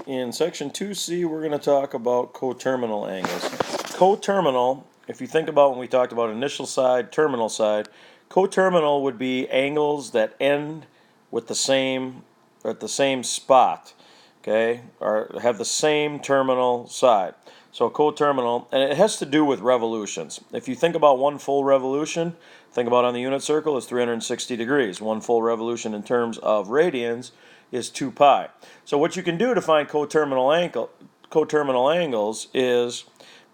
In section 2C, we're going to talk about coterminal angles. Coterminal, if you think about when we talked about initial side, terminal side, coterminal would be angles that end with the same, or at the same spot, okay, or have the same terminal side. So coterminal, and it has to do with revolutions. If you think about one full revolution, think about on the unit circle is 360 degrees. One full revolution in terms of radians is 2 pi. So what you can do to find coterminal angles is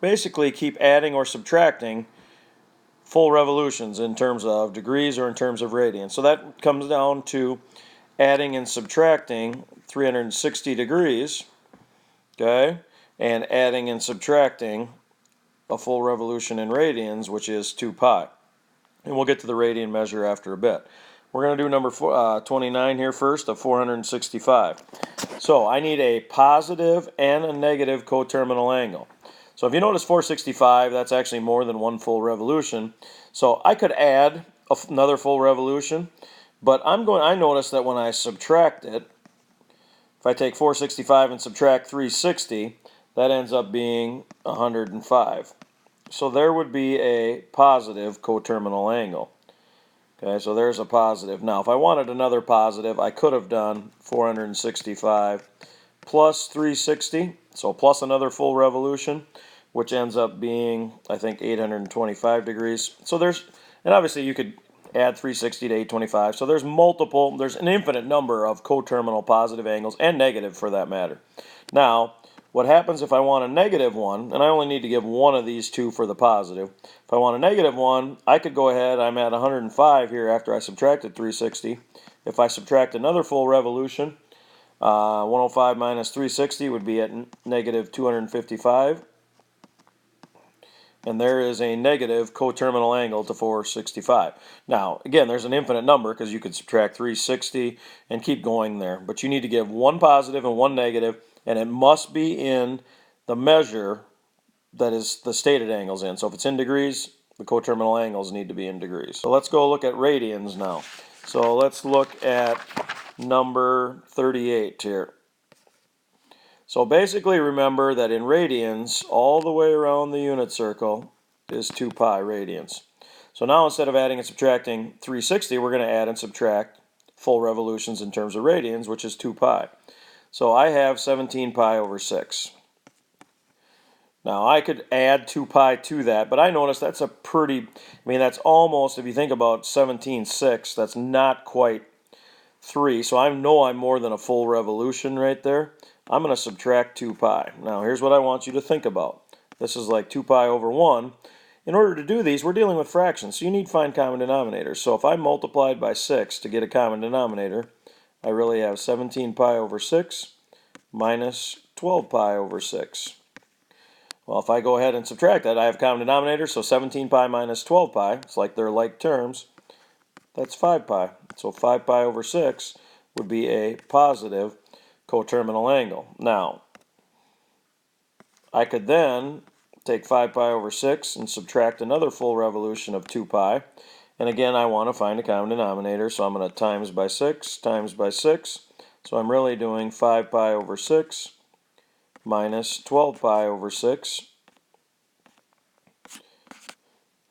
basically keep adding or subtracting full revolutions in terms of degrees or in terms of radians. So that comes down to adding and subtracting 360 degrees, okay, and adding and subtracting a full revolution in radians, which is 2 pi. And we'll get to the radian measure after a bit. We're going to do number 29 here first, of 465. So I need a positive and a negative coterminal angle. So if you notice 465, that's actually more than one full revolution. So I could add another full revolution, but I notice that when I subtract it, if I take 465 and subtract 360, that ends up being 105. So there would be a positive coterminal angle. Okay, so there's a positive. Now, if I wanted another positive, I could have done 465 plus 360, so plus another full revolution, which ends up being, I think, 825 degrees. So and obviously you could add 360 to 825. So there's an infinite number of coterminal positive angles, and negative for that matter. Now, what happens if I want a negative one, and I only need to give one of these two for the positive. If I want a negative one, I could go ahead, I'm at 105 here after I subtracted 360. If I subtract another full revolution, 105 minus 360 would be at negative 255. And there is a negative coterminal angle to 465. Now, again, there's an infinite number because you could subtract 360 and keep going there. But you need to give one positive and one negative, and it must be in the measure that is the stated angles in. So if it's in degrees, the coterminal angles need to be in degrees. So let's go look at radians now. So let's look at number 38 here. So basically remember that in radians, all the way around the unit circle is 2 pi radians. So now instead of adding and subtracting 360, we're going to add and subtract full revolutions in terms of radians, which is 2 pi. So I have 17 pi over 6. Now I could add 2 pi to that, but I notice that's that's almost, if you think about 17/6, that's not quite 3. So I know I'm more than a full revolution right there. I'm going to subtract 2 pi. Now here's what I want you to think about. This is like 2 pi over 1. In order to do these, we're dealing with fractions, so you need to find common denominators. So if I multiplied by 6 to get a common denominator, I really have 17 pi over 6 minus 12 pi over 6. Well, if I go ahead and subtract that, I have common denominator, so 17 pi minus 12 pi, it's like they're like terms, that's 5 pi. So 5 pi over 6 would be a positive coterminal angle. Now, I could then take 5 pi over 6 and subtract another full revolution of 2 pi. And again, I want to find a common denominator, so I'm going to times by 6 times by 6. So I'm really doing 5 pi over 6 minus 12 pi over 6.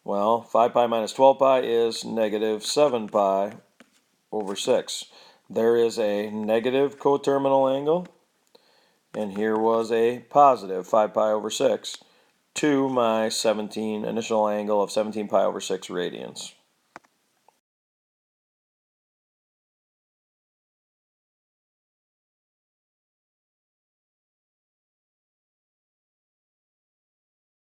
Well, 5 pi minus 12 pi is negative 7 pi over 6. There is a negative coterminal angle, and here was a positive 5 pi over 6 to my initial angle of 17 pi over 6 radians.